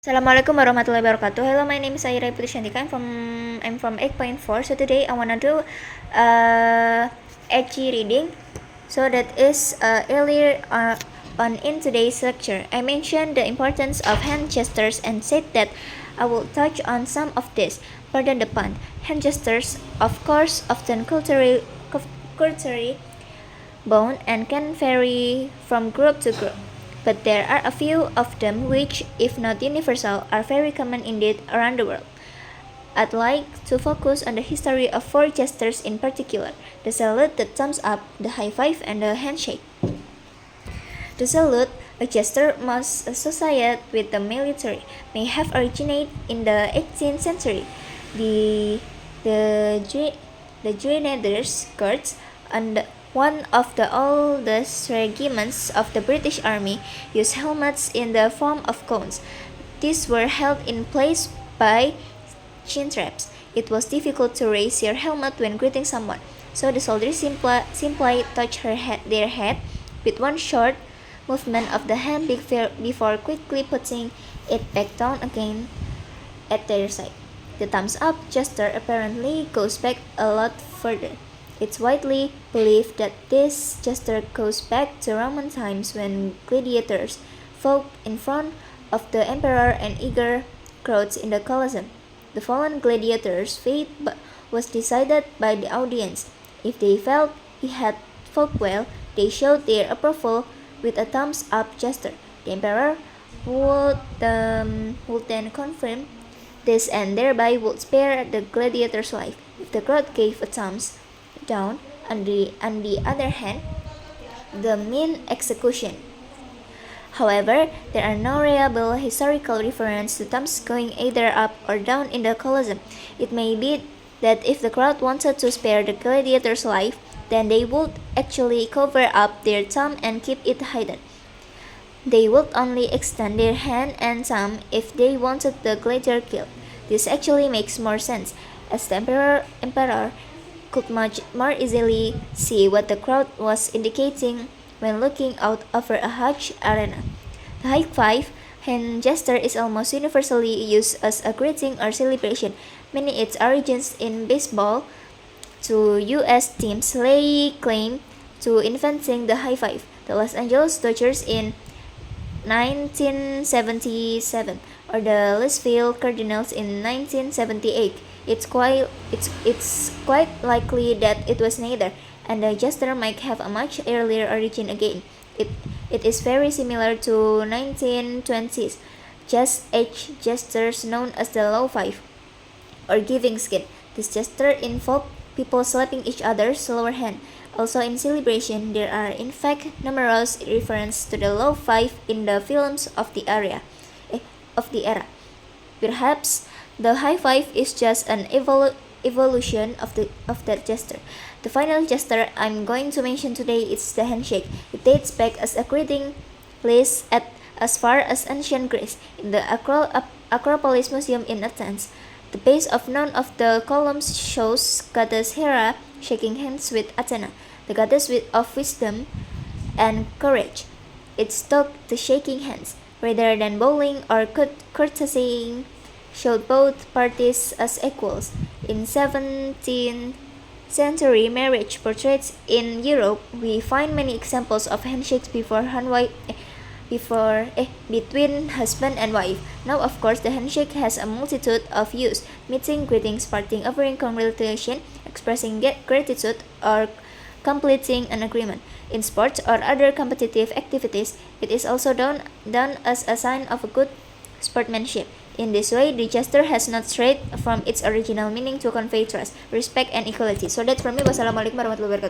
Assalamualaikum warahmatullahi wabarakatuh. Hello, my name is Aira Putri Shantika. I'm from 8.4. So today I wanna do edgy reading. So that is earlier on in today's lecture, I mentioned the importance of hand gestures and said that I will touch on some of this. Pardon the pun. Hand gestures, of course, often culturally bound and can vary from group to group. But there are a few of them which, if not universal, are very common indeed around the world. I'd like to focus on the history of four gestures in particular: the salute, the thumbs up, the high five, and the handshake. The salute, a gesture most associated with the military, may have originated in the 18th century. The Grenadiers Guards, one of the oldest regiments of the British Army, used helmets in the form of cones. These were held in place by chin straps. It was difficult to raise your helmet when greeting someone, so the soldiers simply touched their head with one short movement of the hand before quickly putting it back down again at their side. The thumbs up gesture apparently goes back a lot further. It's widely believed that this gesture goes back to Roman times when gladiators fought in front of the emperor and eager crowds in the Colosseum. The fallen gladiator's fate was decided by the audience. If they felt he had fought well, they showed their approval with a thumbs up gesture. The emperor would then confirm this and thereby would spare the gladiator's life. If the crowd gave a thumbs down, on the other hand, the mean execution. However, there are no reliable historical reference to thumbs going either up or down in the Colosseum. It may be that if the crowd wanted to spare the gladiator's life, then they would actually cover up their thumb and keep it hidden. They would only extend their hand and thumb if they wanted the gladiator killed. This actually makes more sense, as the emperor could much more easily see what the crowd was indicating when looking out over a huge arena. The high five hand gesture is almost universally used as a greeting or celebration. Many its origins in baseball. Two U.S. teams lay claim to inventing the high five: the Los Angeles Dodgers in 1977 or the Louisville Cardinals in 1978. It's quite likely that it was neither, and the gesture might have a much earlier origin again. It is very similar to 1920s just age gestures known as the low five or giving skin. This gesture involved people slapping each other's lower hand. Also in celebration, there are in fact numerous references to the low five in the films of the era. Perhaps the high five is just an evolution of that gesture. The final gesture I'm going to mention today is the handshake. It dates back as a greeting place as far as ancient Greece. In the Acropolis Museum in Athens, the base of none of the columns shows goddess Hera shaking hands with Athena, the goddess of wisdom and courage. It's stuck to shaking hands, rather than bowing or courtesying, showed both parties as equals. In 17th century marriage portraits in Europe, we find many examples of handshakes between husband and wife. Now, of course, the handshake has a multitude of use: meeting, greetings, parting, offering congratulations, expressing gratitude, or completing an agreement. In sports or other competitive activities, it is also done as a sign of a good sportsmanship. In this way, the gesture has not strayed from its original meaning to convey trust, respect, and equality. So that's from me. Wassalamualaikum warahmatullahi wabarakatuh.